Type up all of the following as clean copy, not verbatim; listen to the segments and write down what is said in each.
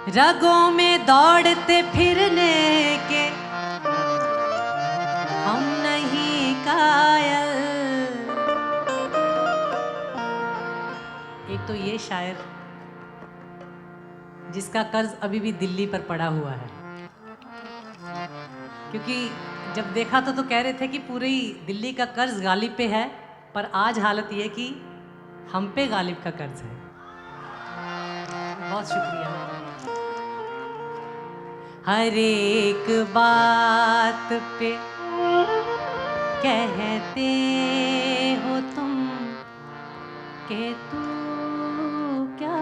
रगों में दौड़ते फिरने के हम नहीं कायल। एक तो ये शायर जिसका कर्ज अभी भी दिल्ली पर पड़ा हुआ है, क्योंकि जब देखा तो कह रहे थे कि पूरी दिल्ली का कर्ज गालिब पे है, पर आज हालत ये कि हम पे गालिब का कर्ज है। बहुत शुक्रिया। हर एक बात पे कहते हो तुम कि तू क्या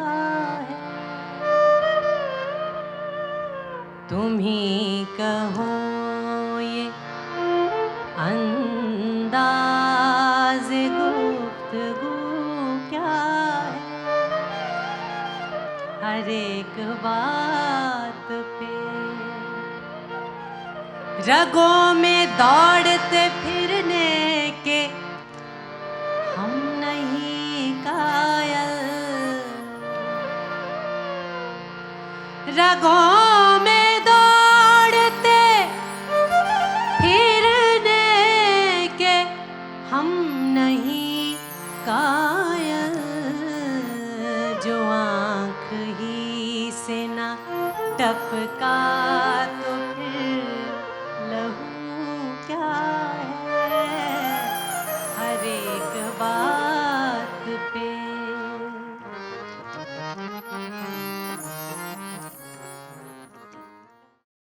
है, तुम ही कहो ये अंदाज़ गुफ्तगू क्या है। हर एक बात पे रगों में दौड़ते फिरने के हम नहीं कायल। रगों में दौड़ते फिरने के हम नहीं कायल। जो आँख ही से ना टपका